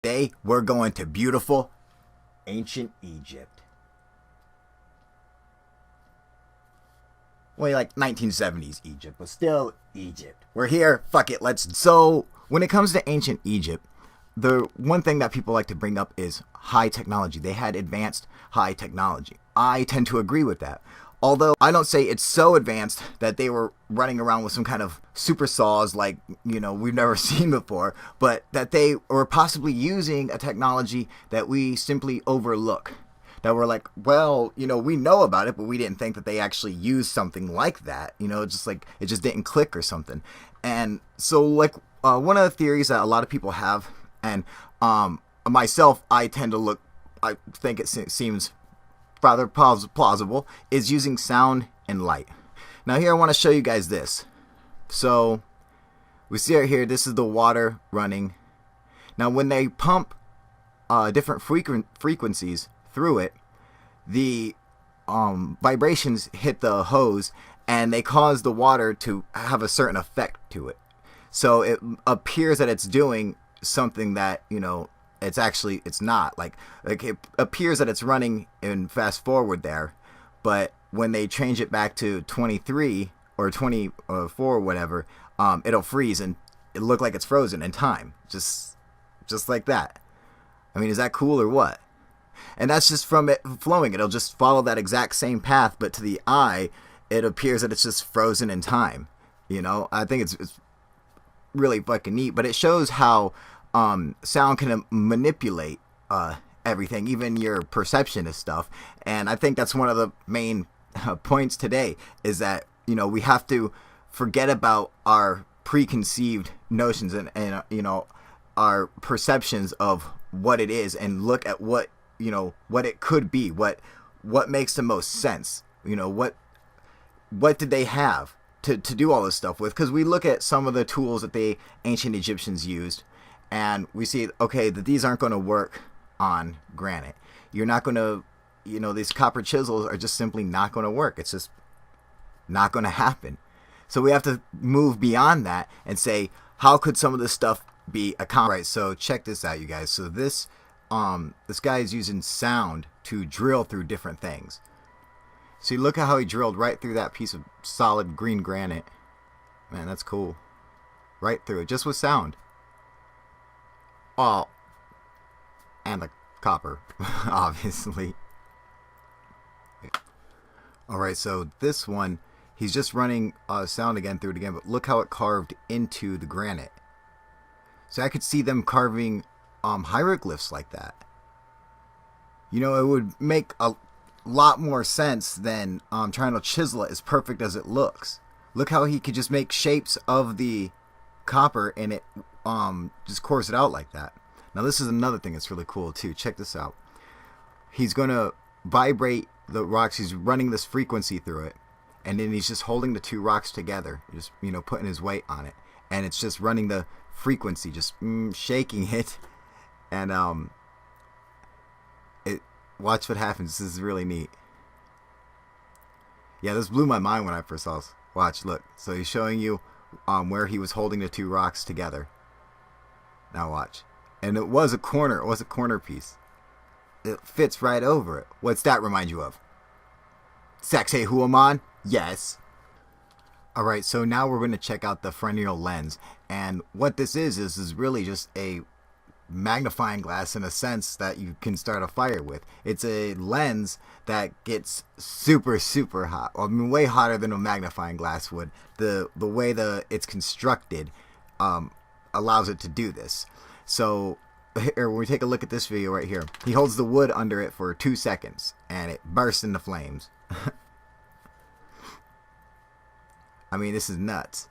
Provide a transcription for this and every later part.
Today, we're going to beautiful ancient Egypt. Well, like 1970s Egypt, but still Egypt. We're here, fuck it, let's. So, when it comes to ancient Egypt, the one thing that people like to bring up is high technology. They had advanced high technology. I tend to agree with that. Although I don't say it's so advanced that they were running around with some kind of super saws like, we've never seen before, but that they were possibly using a technology that we simply overlook. That we're like, well, we know about it, but we didn't think that they actually used something like that. Just like it just didn't click or something. And so, like, one of the theories that a lot of people have, and myself, I tend to look, I think it seems rather plausible, is using sound and light. Now here I want to show you guys this. So we see right here, this is the water running. Now when they pump different frequencies through it, the vibrations hit the hose and they cause the water to have a certain effect to it. So it appears that it's doing something that, it's not. Like it appears that it's running in fast forward there, but when they change it back to 23 or 24 or whatever, it'll freeze and it look like it's frozen in time. Just like that. I mean, is that cool or what? And that's just from it flowing. It'll just follow that exact same path, but to the eye, it appears that it's just frozen in time. I think it's really fucking neat, but it shows how sound can manipulate everything, even your perception of stuff. And I think that's one of the main points today, is that we have to forget about our preconceived notions and our perceptions of what it is, and look at what it could be, what makes the most sense. What did they have to do all this stuff with? Because we look at some of the tools that the ancient Egyptians used, and we see, okay, that these aren't going to work on granite. You're not going to, these copper chisels are just simply not going to work. It's just not going to happen. So we have to move beyond that and say, how could some of this stuff be accomplished? Right, so check this out, you guys. So this guy is using sound to drill through different things. See, look at how he drilled right through that piece of solid green granite. Man, that's cool. Right through it, just with sound. Oh, and the copper, obviously. Alright, so this one, he's just running sound again through it again, but look how it carved into the granite. So I could see them carving hieroglyphs like that. It would make a lot more sense than trying to chisel it as perfect as it looks. Look how he could just make shapes of the copper and it just course it out like that. Now this is another thing that's really cool too. Check this out. He's going to vibrate the rocks. He's running this frequency through it, and then he's just holding the two rocks together, just putting his weight on it, and it's just running the frequency, just shaking it, and watch what happens. This is really neat. Yeah, this blew my mind when I first saw this. Watch, look. So he's showing you where he was holding the two rocks together. Now watch. And it was a corner. It was a corner piece. It fits right over it. What's that remind you of? Saxe Huaman? Yes. Alright, so now we're going to check out the Fresnel lens. And what this is really just a magnifying glass, in a sense, that you can start a fire with. It's a lens that gets super hot. I mean, way hotter than a magnifying glass would. The way it's constructed allows it to do this. So here, when we take a look at this video right here, he holds the wood under it for 2 seconds and it bursts into flames. I mean, this is nuts.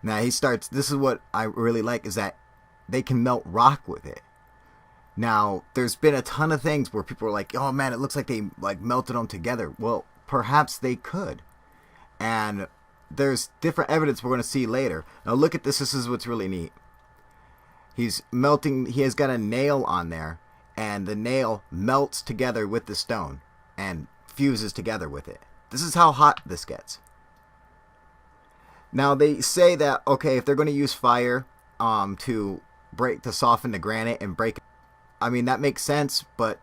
Now he starts, this is what I really like, is that they can melt rock with it. Now, there's been a ton of things where people are like, oh man, it looks like they melted them together. Well, perhaps they could. And there's different evidence we're going to see later. Now look at this. This is what's really neat. He's melting, he has got a nail on there, and the nail melts together with the stone and fuses together with it. This is how hot this gets. Now they say that, okay, if they're going to use fire, to soften the granite and break. I mean, that makes sense, but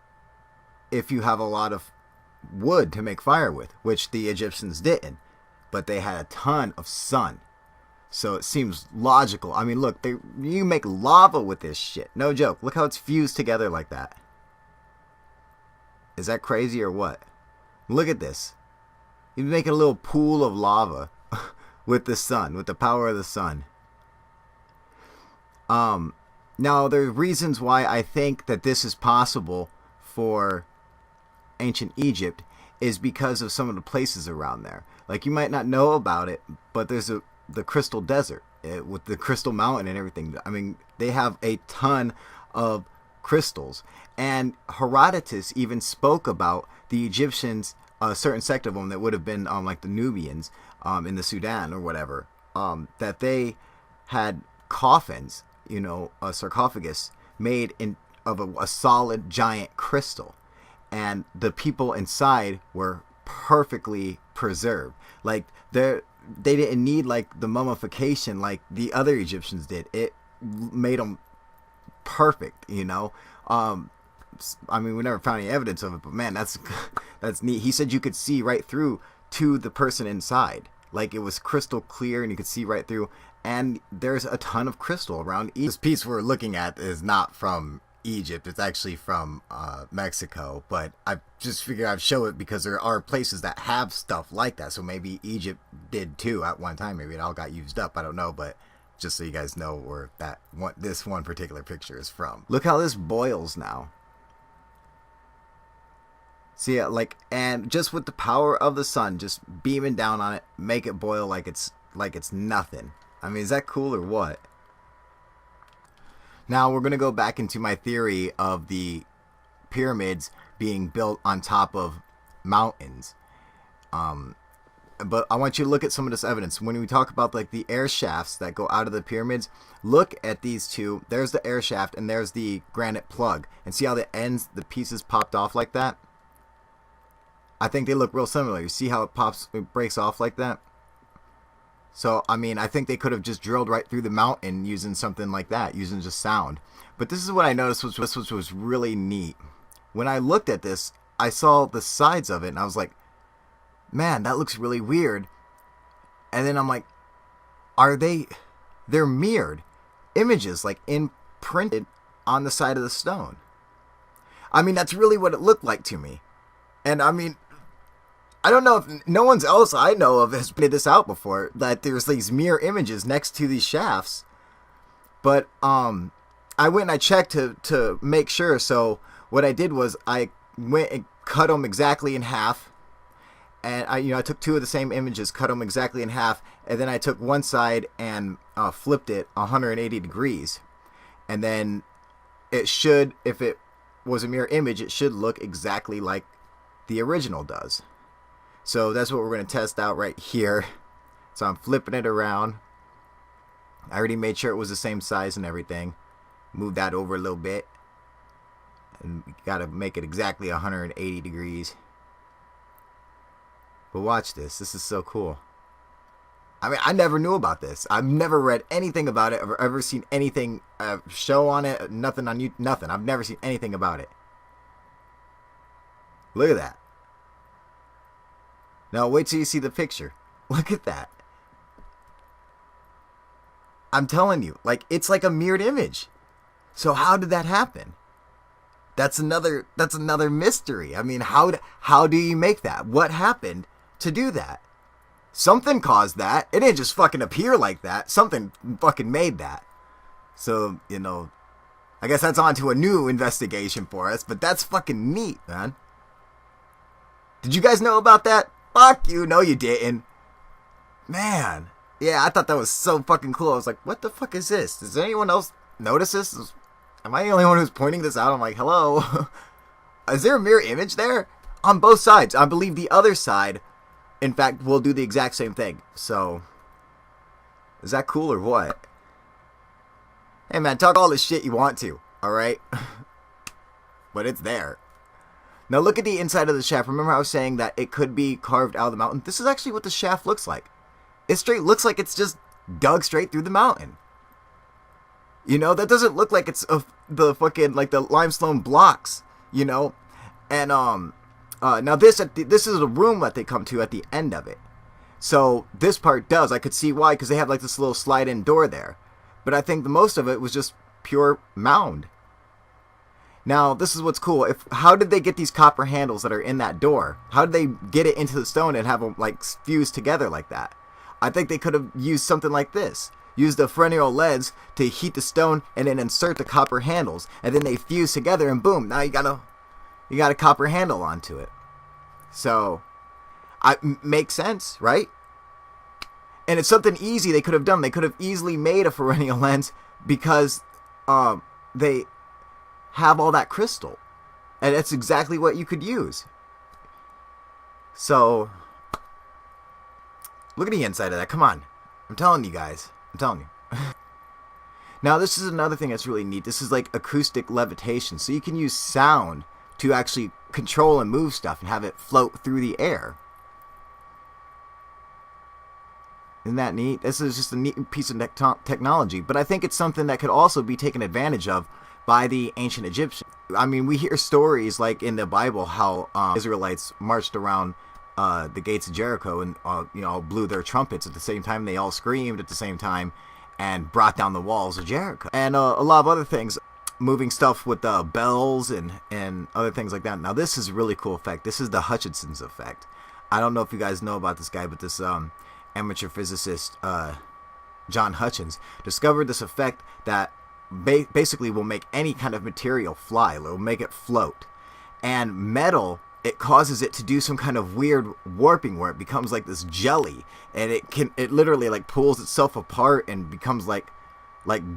if you have a lot of wood to make fire with, which the Egyptians didn't, but they had a ton of sun. So it seems logical. I mean, look, you make lava with this shit. No joke. Look how it's fused together like that. Is that crazy or what? Look at this. You make a little pool of lava with the sun, with the power of the sun. Now, there are reasons why I think that this is possible for ancient Egypt is because of some of the places around there. Like, you might not know about it, but there's the Crystal Desert with the Crystal Mountain and everything. I mean, they have a ton of crystals. And Herodotus even spoke about the Egyptians, a certain sect of them that would have been like the Nubians in the Sudan or whatever, that they had coffins, you know, a sarcophagus made of a solid giant crystal. And the people inside were perfectly preserved. Like, they didn't need like the mummification like the other Egyptians did. It made them perfect, you know. I mean, we never found any evidence of it, but man, that's neat. He said you could see right through to the person inside. Like, it was crystal clear and you could see right through. And there's a ton of crystal around. This piece we're looking at is not from Egypt. It's actually from Mexico, but I just figured I'd show it because there are places that have stuff like that. So maybe Egypt did too at one time. Maybe it all got used up. I don't know, but just so you guys know where this one particular picture is from. Look how this boils now. See, like, and just with the power of the sun, just beaming down on it, make it boil like it's nothing. I mean, is that cool or what? Now we're going to go back into my theory of the pyramids being built on top of mountains. But I want you to look at some of this evidence. When we talk about like the air shafts that go out of the pyramids, look at these two. There's the air shaft and there's the granite plug. And see how the pieces popped off like that? I think they look real similar. You see how it breaks off like that? So, I mean, I think they could have just drilled right through the mountain using something like that, using just sound. But this is what I noticed which was really neat. When I looked at this, I saw the sides of it, and I was like, man, that looks really weird. And then I'm like, they're mirrored images, like imprinted on the side of the stone. I mean, that's really what it looked like to me. And I mean, I don't know if no one else I know of has pointed this out before, that there's these mirror images next to these shafts. But I went and I checked to make sure. So what I did was I went and cut them exactly in half. And I took two of the same images, cut them exactly in half, and then I took one side and flipped it 180 degrees. And then it should, if it was a mirror image, it should look exactly like the original does. So that's what we're going to test out right here. So I'm flipping it around. I already made sure it was the same size and everything. Move that over a little bit. And you got to make it exactly 180 degrees. But watch this. This is so cool. I mean, I never knew about this. I've never read anything about it or ever seen anything show on it. Nothing on you. Nothing. I've never seen anything about it. Look at that. Now wait till you see the picture. Look at that. I'm telling you, like, it's like a mirrored image. So how did that happen? That's another mystery. I mean, how do you make that? What happened to do that? Something caused that. It didn't just fucking appear like that. Something fucking made that. So, you know, I guess that's on to a new investigation for us, but that's fucking neat, man. Did you guys know about that? Fuck you. No, you didn't. Man. Yeah, I thought that was so fucking cool. I was like, what the fuck is this? Does anyone else notice this? Am I the only one who's pointing this out? I'm like, hello? Is there a mirror image there? On both sides. I believe the other side, in fact, will do the exact same thing. So, is that cool or what? Hey man, talk all the shit you want to, alright? But it's there. Now look at the inside of the shaft. Remember I was saying that it could be carved out of the mountain? This is actually what the shaft looks like. It straight looks like it's just dug straight through the mountain. You know, that doesn't look like it's the fucking like the limestone blocks. You know, and now this is a room that they come to at the end of it. So this part does. I could see why, because they have like this little slide-in door there. But I think the most of it was just pure mound. Now, this is what's cool. How did they get these copper handles that are in that door? How did they get it into the stone and have them like fused together like that? I think they could have used something like this. Use the Fresnel leads to heat the stone and then insert the copper handles. And then they fuse together and boom, now you got a copper handle onto it. So, makes sense, right? And it's something easy they could have done. They could have easily made a Fresnel lens because they have all that crystal. And that's exactly what you could use. So, look at the inside of that. Come on. I'm telling you guys. I'm telling you. Now, this is another thing that's really neat. This is like acoustic levitation. So you can use sound to actually control and move stuff and have it float through the air. Isn't that neat? This is just a neat piece of technology. But I think it's something that could also be taken advantage of by the ancient Egyptians. I mean, we hear stories like in the Bible how Israelites marched around the gates of Jericho and blew their trumpets at the same time. They all screamed at the same time and brought down the walls of Jericho. And a lot of other things, moving stuff with bells and other things like that. Now, this is a really cool effect. This is the Hutchinson's effect. I don't know if you guys know about this guy, but this amateur physicist, John Hutchins, discovered this effect that basically will make any kind of material fly. It will make it float. And metal, it causes it to do some kind of weird warping where it becomes like this jelly, and it literally like pulls itself apart and becomes like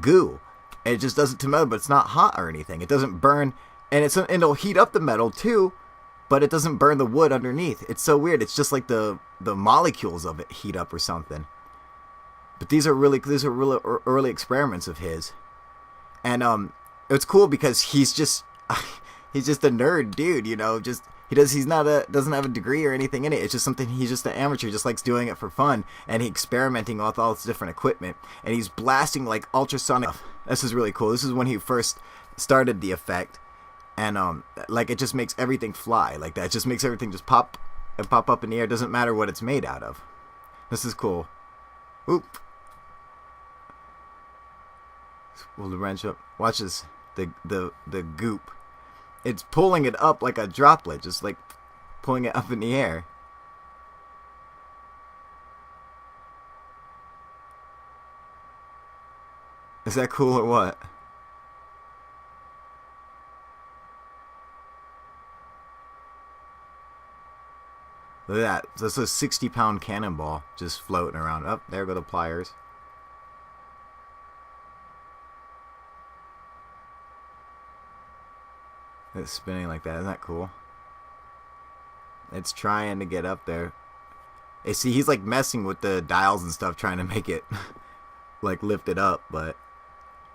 goo. And it just does it to metal, but it's not hot or anything. It doesn't burn, and it'll heat up the metal too, but it doesn't burn the wood underneath. It's so weird. It's just like the molecules of it heat up or something. But these are really early experiments of his. And it's cool because he's just a nerd dude, you know. Doesn't have a degree or anything in it. It's just something, he's just an amateur, just likes doing it for fun, and he's experimenting with all this different equipment, and he's blasting like ultrasonic. This is really cool. This is when he first started the effect, and like it just makes everything fly like that. It just makes everything just pop up in the air. It doesn't matter what it's made out of. This is cool. Oop. Pull the wrench up. Watch this. The goop. It's pulling it up like a droplet, just like pulling it up in the air. Is that cool or what? Look at that. That's a 60-pound cannonball just floating around. Up there go the pliers. It's spinning like that. Isn't that cool? It's trying to get up there. You see, he's like messing with the dials and stuff, trying to make it like lift it up, but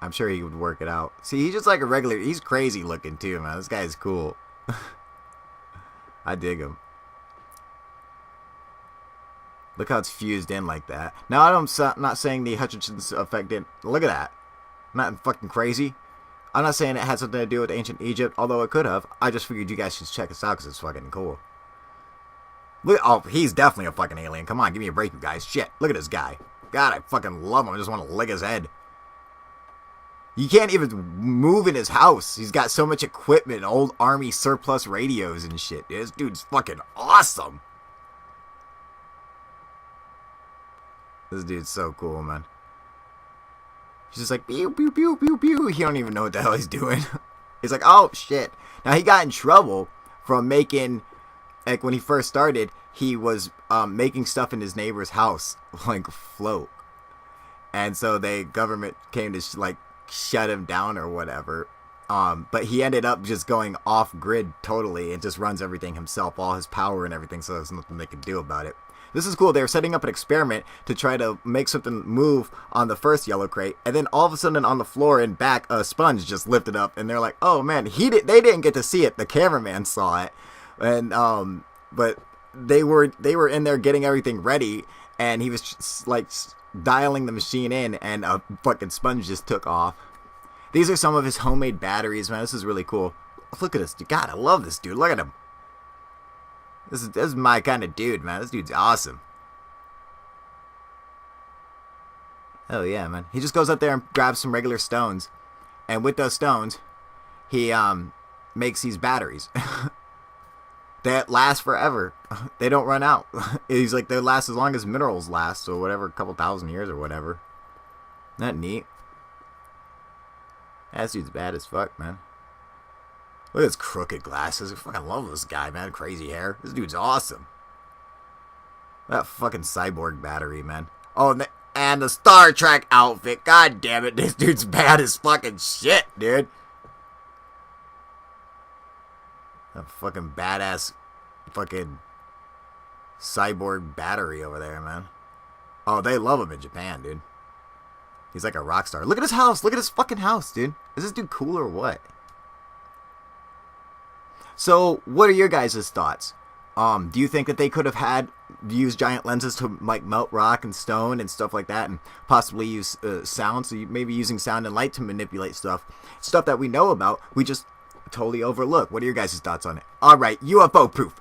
I'm sure he would work it out. See, he's just like a regular. He's crazy looking too, man. This guy's cool. I dig him. Look how it's fused in like that. Now, I'm not saying the Hutchinson's effect didn't. Look at that. Not fucking crazy. I'm not saying it had something to do with ancient Egypt, although it could have. I just figured you guys should check this out because it's fucking cool. Look, oh, he's definitely a fucking alien. Come on, give me a break, you guys. Shit, look at this guy. God, I fucking love him. I just want to lick his head. You can't even move in his house. He's got so much equipment, old army surplus radios and shit. This dude's fucking awesome. This dude's so cool, man. He's just like, pew, pew, pew, pew, pew. He don't even know what the hell he's doing. He's like, oh, shit. Now, he got in trouble from making, like, when he first started, he was making stuff in his neighbor's house, like, float. And so the government came to, like, shut him down or whatever. But he ended up just going off-grid totally and just runs everything himself, all his power and everything, so there's nothing they can do about it. This is cool. They were setting up an experiment to try to make something move on the first yellow crate, and then all of a sudden on the floor and back, a sponge just lifted up, and they're like, "Oh man, they didn't get to see it. The cameraman saw it." And but they were in there getting everything ready, and he was just, like dialing the machine in, and a fucking sponge just took off. These are some of his homemade batteries, man. This is really cool. Look at this dude. God, I love this dude. Look at him. This is my kind of dude, man. This dude's awesome. Hell yeah, man. He just goes up there and grabs some regular stones. And with those stones, he makes these batteries. That last forever. They don't run out. He's like, they last as long as minerals last. So whatever, a couple thousand years or whatever. Isn't that neat? That dude's bad as fuck, man. Look at his crooked glasses. I fucking love this guy, man. Crazy hair. This dude's awesome. That fucking cyborg battery, man. Oh, and the Star Trek outfit. God damn it. This dude's bad as fucking shit, dude. That fucking badass fucking cyborg battery over there, man. Oh, they love him in Japan, dude. He's like a rock star. Look at his house. Look at his fucking house, dude. Is this dude cool or what? So, what are your guys' thoughts? Do you think that they could have used giant lenses to like melt rock and stone and stuff like that, and possibly use sound? So maybe using sound and light to manipulate stuff that we know about, we just totally overlook. What are your guys' thoughts on it? All right, UFO proof.